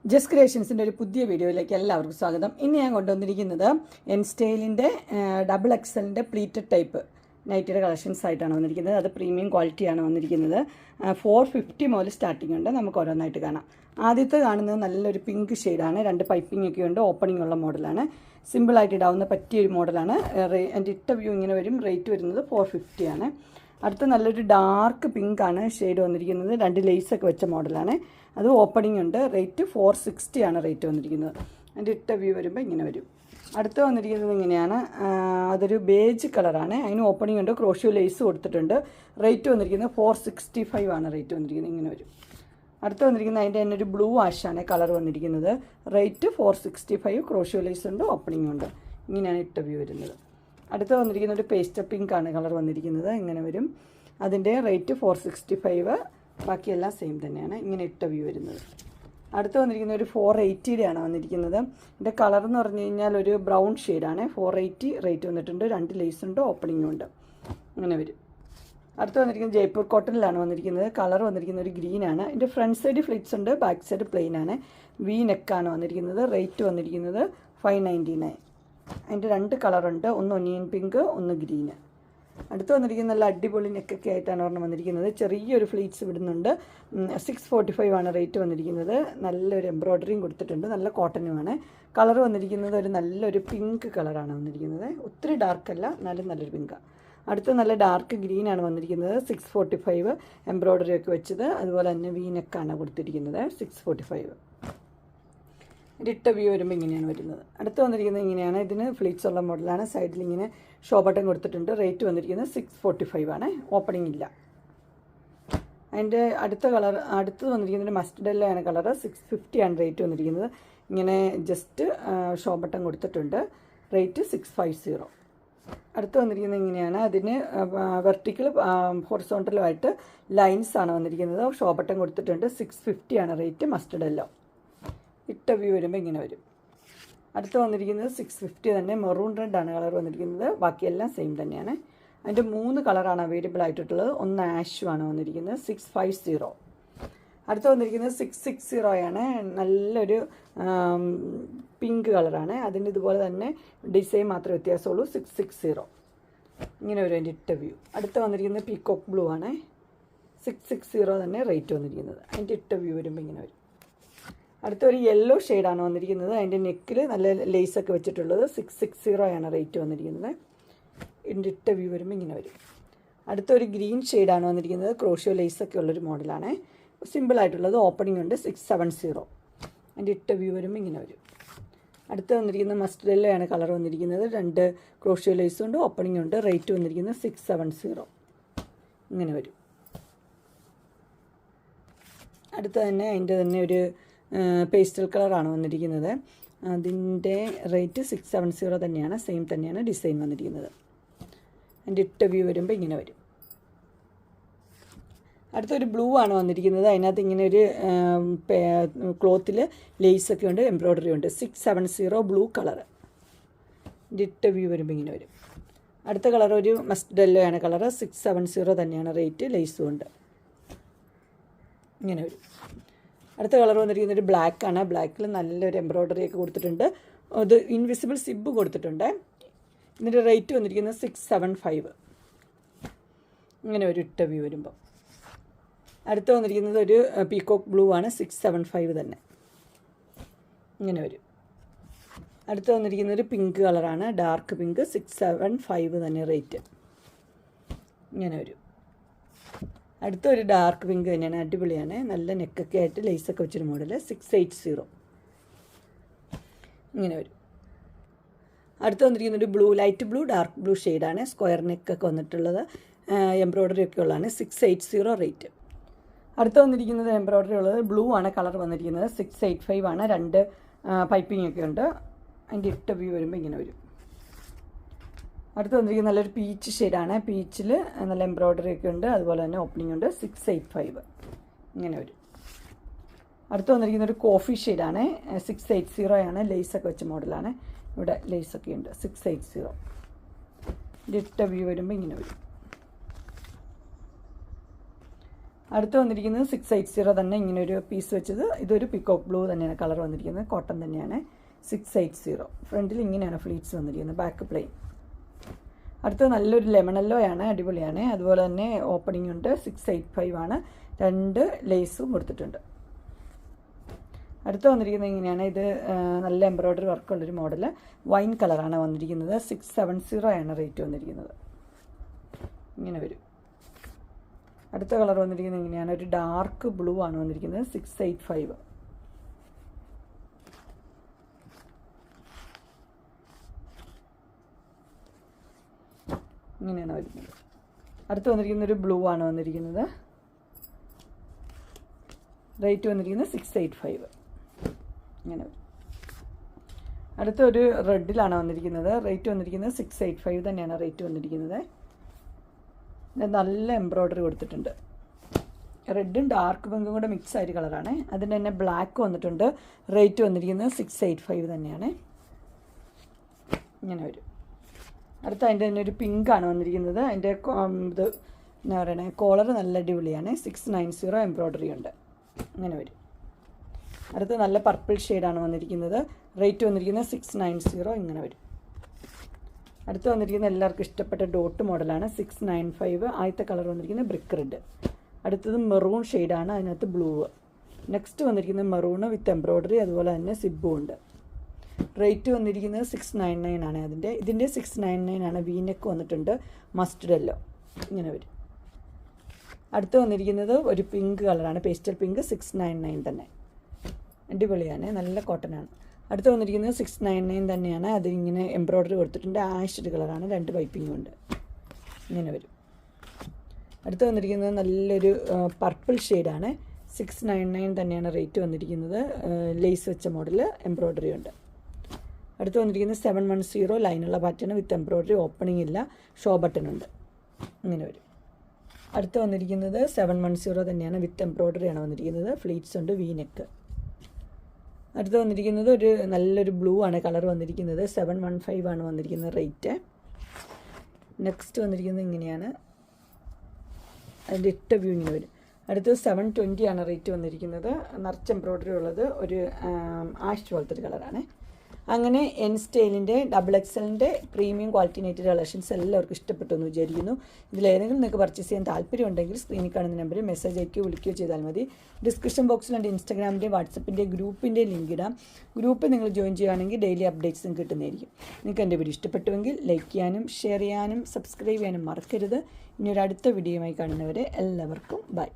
Just ക്രിയേഷൻസിൻ്റെ ഒരു പുതിയ വീഡിയോയിലേക്ക് എല്ലാവർക്കും സ്വാഗതം. ഇന്ന് ഞാൻ കൊണ്ടുവന്നിരിക്കുന്നത് എൻ സ്റ്റൈലിൻ്റെ ഡബിൾ എക്സലിൻ്റെ പ്ലീറ്റഡ് ടൈപ്പ് നൈറ്റിയുടെ കളക്ഷൻസ് ആയിട്ടാണ് വന്നിരിക്കുന്നത്. അത് പ്രീമിയം ക്വാളിറ്റിയാണ് വന്നിരിക്കുന്നത്. 450 മുതൽ സ്റ്റാർട്ടിംഗ് ഉണ്ട്. നമുക്ക് ഓരോന്നായിട്ട് കാണാം. ആദ്യത്തെ കാണുന്നത് നല്ലൊരു പിങ്ക് ഷെയ്ഡാണ്. 2 പൈപ്പിംഗ് ഒക്കെ ഉണ്ട്. ഓപ്പണിംഗ് ഉള്ള മോഡലാണ്. സിമ്പിളായിട്ട് ഇടാവുന്ന പറ്റിയൊരു മോഡലാണ്. എൻ്റെ ഇട്ട വ്യൂ ഇങ്ങനെ വരും. റേറ്റ് വരുന്നത് 450 ആണ്. അടുത്ത നല്ലൊരു ഡാർക്ക് പിങ്ക് ആണ് ഷെയ്ഡ് വന്നിരിക്കുന്നത്. 2 ലേസൊക്കെ വെച്ച മോഡലാണ്. അത് ഓപ്പണിംഗ് ഉണ്ട്. റേറ്റ് 460 ആണ് റേറ്റ് വന്നിരിക്കുന്നത്. അതിൻ്റെ ഇട്ട വ്യൂ വരുമ്പോൾ ഇങ്ങനെ വരും. അടുത്ത് വന്നിരിക്കുന്നത് ഇങ്ങനെയാണ്. അതൊരു ബേജ് കളറാണ്. അതിന് ഓപ്പണിംഗ് ഉണ്ട്. ക്രോഷ്യോ ലേസ് കൊടുത്തിട്ടുണ്ട്. റേറ്റ് വന്നിരിക്കുന്നത് 465 ആണ് റേറ്റ് വന്നിരിക്കുന്നത്. ഇങ്ങനെ വരും. അടുത്ത് വന്നിരിക്കുന്നത് അതിൻ്റെ തന്നെ ഒരു ബ്ലൂ ആഷാണ് കളർ വന്നിരിക്കുന്നത്. റേറ്റ് 465. ക്രോഷ്യോ ലേസ് ഉണ്ട്. ഓപ്പണിംഗ് ഉണ്ട്. ഇങ്ങനെയാണ് ഇട്ട വ്യൂ വരുന്നത്. അടുത്ത് വന്നിരിക്കുന്ന ഒരു പേസ്റ്റ് പിങ്ക് ആണ് കളർ വന്നിരിക്കുന്നത്. ഇങ്ങനെ വരും. അതിൻ്റെ റേറ്റ് 465. ബാക്കിയെല്ലാം സെയിം തന്നെയാണ്. ഇങ്ങനെ ഇട്ട വ്യൂ വരുന്നത്. അടുത്ത് വന്നിരിക്കുന്ന ഒരു 480 ആണ് വന്നിരിക്കുന്നത്. ഇതിൻ്റെ കളർ എന്ന് പറഞ്ഞു കഴിഞ്ഞാൽ ഒരു ബ്രൗൺ ഷെയ്ഡാണ്. 480 റേറ്റ് വന്നിട്ടുണ്ട്. 2 ലേസ് ഉണ്ട്. ഓപ്പണിംഗും ഉണ്ട്. ഇങ്ങനെ വരും. അടുത്ത് വന്നിരിക്കുന്നത് ജയ്പൂർ കോട്ടണിലാണ് വന്നിരിക്കുന്നത്. കളർ വന്നിരിക്കുന്നത് ഒരു ഗ്രീനാണ്. ഇതിൻ്റെ ഫ്രണ്ട് സൈഡ് ഫ്ലിറ്റ്സ് ഉണ്ട്. ബാക്ക് സൈഡ് പ്ലെയിൻ ആണ്. വി നെക്കാണ് വന്നിരിക്കുന്നത്. റേറ്റ് വന്നിരിക്കുന്നത് 599. അതിൻ്റെ 2 കളറുണ്ട്. ഒന്ന് ഒനിയൻ പിങ്ക്, ഒന്ന് ഗ്രീന്. അടുത്ത് വന്നിരിക്കുന്ന നല്ല അടിപൊളി നെക്കൊക്കെ ആയിട്ടാണ് ഒരെണ്ണം വന്നിരിക്കുന്നത്. ചെറിയൊരു ഫ്ലീറ്റ്സ് വിടുന്നുണ്ട്. 645 ആണ് റേറ്റ് വന്നിരിക്കുന്നത്. നല്ലൊരു എംബ്രോയ്ഡറിയും കൊടുത്തിട്ടുണ്ട്. നല്ല കോട്ടനുമാണ്. കളർ വന്നിരിക്കുന്നത് ഒരു നല്ലൊരു പിങ്ക് കളറാണ് വന്നിരിക്കുന്നത്. ഒത്തിരി ഡാർക്കല്ല, എന്നാലും നല്ലൊരു പിങ്കാണ്. അടുത്ത് നല്ല ഡാർക്ക് ഗ്രീനാണ് വന്നിരിക്കുന്നത്. 645 എംബ്രോയ്ഡറി ഒക്കെ വെച്ചത്. അതുപോലെ തന്നെ വി നെക്കാണ് കൊടുത്തിരിക്കുന്നത്. 645. ഇട്ട വ്യൂ വരുമ്പോൾ ഇങ്ങനെയാണ് വരുന്നത്. അടുത്ത് വന്നിരിക്കുന്നത് ഇങ്ങനെയാണ്. ഇതിന് ഫ്ലീറ്റ്സ് ഉള്ള മോഡലാണ്. സൈഡിൽ ഇങ്ങനെ ഷോ ബട്ടൺ കൊടുത്തിട്ടുണ്ട്. റേറ്റ് വന്നിരിക്കുന്നത് 645 ആണ്. ഓപ്പണിംഗ് ഇല്ല. അതിൻ്റെ അടുത്തത് വന്നിരിക്കുന്നത് മസ്റ്റർഡ് യെല്ലോ ആണ് കളർ. 650 ആണ് റേറ്റ് വന്നിരിക്കുന്നത്. ഇങ്ങനെ ജസ്റ്റ് ഷോ ബട്ടൺ കൊടുത്തിട്ടുണ്ട്. റേറ്റ് 650. അടുത്ത് വന്നിരിക്കുന്നത് ഇങ്ങനെയാണ്. അതിന് വെർട്ടിക്കൽ ഹൊറിസോണ്ടലുമായിട്ട് ലൈൻസ് ആണ് വന്നിരിക്കുന്നത്. ഷോ ബട്ടൺ കൊടുത്തിട്ടുണ്ട്. 650 ആണ് റേറ്റ്. Mustard yellow. ഇട്ട വ്യൂ വരുമ്പോൾ ഇങ്ങനെ വരും. അടുത്ത് വന്നിരിക്കുന്നത് 650 തന്നെ. മെറൂൺ റെഡ് ആണ് കളർ വന്നിരിക്കുന്നത്. ബാക്കിയെല്ലാം സെയിം തന്നെയാണ്. അതിൻ്റെ 3 കളറാണ് അവൈലബിൾ ആയിട്ടുള്ളത്. ഒന്ന് ആഷും ആണ് വന്നിരിക്കുന്നത്. 650. അടുത്ത് വന്നിരിക്കുന്നത് 660 ആണ്. നല്ലൊരു പിങ്ക് കളറാണ്. അതിൻ്റെ ഇതുപോലെ തന്നെ ഡിസൈൻ മാത്രമേ വ്യത്യാസമുള്ളൂ. 660. ഇങ്ങനെ വരും അതിൻ്റെ ഇട്ട വ്യൂ. അടുത്ത് വന്നിരിക്കുന്നത് പീക്കോക്ക് ബ്ലൂ ആണ്. 660 തന്നെ റേറ്റ് വന്നിരിക്കുന്നത്. അതിൻ്റെ ഇട്ട വ്യൂ വരുമ്പോൾ ഇങ്ങനെ വരും. അടുത്തൊരു യെല്ലോ ഷെയ്ഡാണ് വന്നിരിക്കുന്നത്. അതിൻ്റെ നെക്കിൽ നല്ല ലേസൊക്കെ വെച്ചിട്ടുള്ളത്. 660 ആണ് റേറ്റ് വന്നിരിക്കുന്നത്. ഇതിൻ്റെ ഇട്ട വ്യൂ വരുമ്പോൾ ഇങ്ങനെ വരും. അടുത്തൊരു ഗ്രീൻ ഷെയ്ഡാണ് വന്നിരിക്കുന്നത്. ക്രോഷ്യോ ലേസൊക്കെ ഉള്ളൊരു മോഡലാണ്. സിമ്പിളായിട്ടുള്ളത്. ഓപ്പണിംഗ് ഉണ്ട്. 670. അതിൻ്റെ ഇട്ട വ്യൂ വരുമ്പോൾ ഇങ്ങനെ വരും. അടുത്ത് വന്നിരിക്കുന്നത് മസ്റ്റർഡ് യെല്ലോ ആണ് കളർ വന്നിരിക്കുന്നത്. 2 ക്രോഷ്യോ ലേസും ഉണ്ട്. ഓപ്പണിംഗ് ഉണ്ട്. റേറ്റ് വന്നിരിക്കുന്നത് 670. ഇങ്ങനെ വരും. അടുത്ത് തന്നെ അതിൻ്റെ തന്നെ ഒരു പേസ്റ്റൽ കളറാണ് വന്നിരിക്കുന്നത്. അതിൻ്റെ റേറ്റ് 670 തന്നെയാണ്. സെയിം തന്നെയാണ് ഡിസൈൻ വന്നിരിക്കുന്നത്. അതിൻ്റെ ഇട്ട വ്യൂ വരുമ്പോൾ ഇങ്ങനെ വരും. അടുത്തൊരു ബ്ലൂ ആണ് വന്നിരിക്കുന്നത്. അതിനകത്ത് ഇങ്ങനെ ഒരു ക്ലോത്തിൽ ലേസൊക്കെ ഉണ്ട്. എംബ്രോയ്ഡറി ഉണ്ട്. 670 ബ്ലൂ കളർ. ഇതിൻ്റെ ഇട്ട വ്യൂ വരുമ്പോൾ ഇങ്ങനെ വരും. അടുത്ത കളർ ഒരു മസ്റ്റർഡ് യെല്ലോ ആണ് കളർ. 670 തന്നെയാണ് റേറ്റ്. ലേസും ഉണ്ട്. ഇങ്ങനെ വരും. അടുത്ത കളർ വന്നിരിക്കുന്നത് ഒരു ബ്ലാക്ക് ആണ്. ബ്ലാക്കിൽ നല്ലൊരു എംബ്രോയ്ഡറി ഒക്കെ കൊടുത്തിട്ടുണ്ട്. അത് ഇൻവിസിബിൾ സിബ് കൊടുത്തിട്ടുണ്ട്. ഇതിൻ്റെ റേറ്റ് വന്നിരിക്കുന്നത് 675. ഇങ്ങനെ ഒരു ഇട്ട വ്യൂ വരുമ്പോൾ. അടുത്ത് വന്നിരിക്കുന്നത് ഒരു പീക്കോക്ക് ബ്ലൂ ആണ്. 675 തന്നെ. ഇങ്ങനെ വരും. അടുത്ത് വന്നിരിക്കുന്നത് ഒരു പിങ്ക് കളറാണ്. Dark pink. 675 തന്നെ റേറ്റ്. ഇങ്ങനെ വരും. അടുത്തൊരു ഡാർക്ക് പിങ്ക് തന്നെയാണ്. അടിപൊളിയാണ്. നല്ല നെക്കൊക്കെ ആയിട്ട് ലേസൊക്കെ വെച്ചൊരു മോഡൽ. 680. ഇങ്ങനെ വരും. അടുത്ത് വന്നിരിക്കുന്നൊരു blue, light blue, dark blue ഷെയ്ഡാണ്. സ്ക്വയർ നെക്കൊക്കെ വന്നിട്ടുള്ളത്. എംബ്രോയ്ഡറി ഒക്കെ ഉള്ളതാണ്. 680 റേറ്റ്. അടുത്ത് വന്നിരിക്കുന്നത് എംബ്രോയ്ഡറി ഉള്ളത് ബ്ലൂ ആണ് കളർ വന്നിരിക്കുന്നത്. 685 ആണ്. 2 പൈപ്പിംഗ് ഒക്കെ ഉണ്ട്. അതിൻ്റെ ഇട്ട വ്യൂ വരുമ്പോൾ ഇങ്ങനെ വരും. അടുത്ത് വന്നിരിക്കുന്നത് നല്ലൊരു പീച്ച് ഷെയ്ഡാണ്. പീച്ചിൽ നല്ല എംബ്രോയ്ഡറി ഒക്കെ ഉണ്ട്. അതുപോലെ തന്നെ ഓപ്പണിംഗ് ഉണ്ട്. 685. ഇങ്ങനെ വരും. അടുത്ത് വന്നിരിക്കുന്ന ഒരു കോഫി ഷെയ്ഡാണ്. 680 ആണ്. ലേസൊക്കെ വെച്ച മോഡലാണ്. ഇവിടെ ലേസൊക്കെ ഉണ്ട്. 680. ഇട്ട വ്യൂ വരുമ്പോൾ ഇങ്ങനെ വരും. അടുത്ത് വന്നിരിക്കുന്നത് 680 തന്നെ, ഇങ്ങനെ ഒരു പീസ് വെച്ചത്. ഇതൊരു പിക്കോക്ക് ബ്ലൂ തന്നെയാണ് കളർ വന്നിരിക്കുന്നത്, കോട്ടൺ തന്നെയാണ്. 680 ഫ്രണ്ടിൽ ഇങ്ങനെയാണ് ഫ്ലീറ്റ്സ് വന്നിരിക്കുന്നത്, ബാക്ക് പ്ലെയിൻ. അടുത്തത് നല്ലൊരു ലെമൺ യെല്ലോ ആണ്, അടിപൊളിയാണ്. അതുപോലെ തന്നെ ഓപ്പണിംഗ് ഉണ്ട്. 685 ആണ്. 2 ലേസും കൊടുത്തിട്ടുണ്ട്. അടുത്ത് വന്നിരിക്കുന്നത് ഇങ്ങനെയാണ്. ഇത് നല്ല എംബ്രോയ്ഡറി വർക്കുള്ളൊരു മോഡൽ, വൈൻ കളറാണ് വന്നിരിക്കുന്നത്. 670 ആണ് റേറ്റ് വന്നിരിക്കുന്നത്. ഇങ്ങനെ വരും. അടുത്ത കളർ വന്നിരിക്കുന്നത് ഇങ്ങനെയാണ്, ഒരു ഡാർക്ക് ബ്ലൂ ആണ് വന്നിരിക്കുന്നത്. 685. ഇങ്ങനെയാണ് വരുന്നത്. അടുത്ത് വന്നിരിക്കുന്ന ഒരു ബ്ലൂ ആണ് വന്നിരിക്കുന്നത്. റേറ്റ് വന്നിരിക്കുന്നത് 685. ഇങ്ങനെ വരും. അടുത്തൊരു റെഡിലാണ് വന്നിരിക്കുന്നത്. റേറ്റ് വന്നിരിക്കുന്നത് 685 തന്നെയാണ് റേറ്റ് വന്നിരിക്കുന്നത്. നല്ല എംബ്രോയ്ഡറി കൊടുത്തിട്ടുണ്ട്. റെഡും ഡാർക്ക് പിങ്കും കൂടെ മിക്സ് ആയൊരു കളറാണ്. അതിൻ്റെ തന്നെ ബ്ലാക്ക് വന്നിട്ടുണ്ട്. റേറ്റ് വന്നിരിക്കുന്നത് 685 തന്നെയാണ്. ഇങ്ങനെ വരും. അടുത്ത അതിൻ്റെ തന്നെ ഒരു പിങ്കാണ് വന്നിരിക്കുന്നത്. അതിൻ്റെ ഇത് എന്താ പറയണേ, കോളർ നല്ല അടിപൊളിയാണ്. 690 എംബ്രോയ്ഡറി ഉണ്ട്. ഇങ്ങനെ വരും. അടുത്ത നല്ല പർപ്പിൾ ഷെയ്ഡാണ് വന്നിരിക്കുന്നത്. റേറ്റ് വന്നിരിക്കുന്നത് 690. ഇങ്ങനെ വരും. അടുത്ത് വന്നിരിക്കുന്നത് എല്ലാവർക്കും ഇഷ്ടപ്പെട്ട ഡോട്ട് മോഡലാണ്. 695. ആദ്യത്തെ കളർ വന്നിരിക്കുന്നത് ബ്രിക്ക് റെഡ്. അടുത്തത് മെറൂൺ ഷെയ്ഡാണ്, അതിനകത്ത് ബ്ലൂ. നെക്സ്റ്റ് വന്നിരിക്കുന്നത് മെറൂണ് വിത്ത് എംബ്രോയ്ഡറി, അതുപോലെ തന്നെ സിബും ഉണ്ട്. റേറ്റ് വന്നിരിക്കുന്നത് 699 ആണ്. ഇതിൻ്റെ 699 ആണ്. വീനെക്ക് വന്നിട്ടുണ്ട്, മസ്റ്റർഡ് യെല്ലോ. ഇങ്ങനെ വരും. അടുത്ത് വന്നിരിക്കുന്നത് ഒരു പിങ്ക് കളറാണ്, പേസ്റ്റൽ പിങ്ക്. 699 തന്നെ, അടിപൊളിയാണ്, നല്ല കോട്ടനാണ്. അടുത്ത് വന്നിരിക്കുന്നത് 699 തന്നെയാണ്. അതിങ്ങനെ എംബ്രോയ്ഡറി കൊടുത്തിട്ടുണ്ട്. ആഷ് കളറാണ്, 2 പൈപ്പിങ്ങും ഉണ്ട്. ഇങ്ങനെ വരും. അടുത്ത് വന്നിരിക്കുന്നത് നല്ലൊരു പർപ്പിൾ ഷെയ്ഡാണ്. 699 തന്നെയാണ് റേറ്റ് വന്നിരിക്കുന്നത്. ലേസ് വെച്ച മോഡൽ, എംബ്രോയ്ഡറി ഉണ്ട്. അടുത്ത് വന്നിരിക്കുന്നത് 710 ലൈനുള്ള പാറ്റേൺ വിത്ത് എംബ്രോയ്ഡറി, ഓപ്പണിംഗ് ഇല്ല, ഷോ ബട്ടൺ ഉണ്ട്. ഇങ്ങനെ വരും. അടുത്ത് വന്നിരിക്കുന്നത് 710 തന്നെയാണ്, വിത്ത് എംബ്രോയ്ഡറി ആണ് വന്നിരിക്കുന്നത്. ഫ്ലീറ്റ്സ് ഉണ്ട്, വീനെക്ക്. അടുത്ത് വന്നിരിക്കുന്നത് ഒരു നല്ലൊരു ബ്ലൂ ആണ് കളർ വന്നിരിക്കുന്നത്. 715 ആണ് വന്നിരിക്കുന്നത് റേറ്റ്. നെക്സ്റ്റ് വന്നിരിക്കുന്നത് ഇങ്ങനെയാണ്, അതിൻ്റെ ഇട്ട വ്യൂ ഇങ്ങനെ വരും. അടുത്തത് 720 ആണ് റേറ്റ് വന്നിരിക്കുന്നത്. നിറച്ച് എംബ്രോയ്ഡറി ഉള്ളത്, ഒരു ആഷ് പോലത്തെ ഒരു കളറാണ്. അങ്ങനെ എൻ സ്റ്റൈലിൻ്റെ XXLൻ്റെ പ്രീമിയം ക്വാളിറ്റി നെറ്റ് കളക്ഷൻസ് എല്ലാവർക്കും ഇഷ്ടപ്പെട്ടു എന്ന് വിചാരിക്കുന്നു. ഇതിലേതെങ്കിലും നിങ്ങൾക്ക് പർച്ചേസ് ചെയ്യാൻ താല്പര്യമുണ്ടെങ്കിൽ സ്ക്രീനിൽ കാണുന്ന നമ്പറിൽ മെസ്സേജ് അയക്കുകയോ വിളിക്കുകയോ ചെയ്താൽ മതി. ഡിസ്ക്രിപ്ഷൻ ബോക്സിൽ എൻ്റെ ഇൻസ്റ്റാഗ്രാമിൻ്റെ, വാട്സപ്പിൻ്റെ, ഗ്രൂപ്പിൻ്റെ ലിങ്ക് ഇടാം. ഗ്രൂപ്പ് നിങ്ങൾ ജോയിൻ ചെയ്യുകയാണെങ്കിൽ ഡെയിലി അപ്ഡേറ്റ്സും കിട്ടുന്നതായിരിക്കും. നിങ്ങൾക്ക് എൻ്റെ വീഡിയോ ഇഷ്ടപ്പെട്ടുവെങ്കിൽ ലൈക്ക് ചെയ്യാനും ഷെയർ ചെയ്യാനും സബ്സ്ക്രൈബ് ചെയ്യാനും മറക്കരുത്. ഇനി ഒരു അടുത്ത വീഡിയോയുമായി കാണുന്നവരെ എല്ലാവർക്കും ബൈ.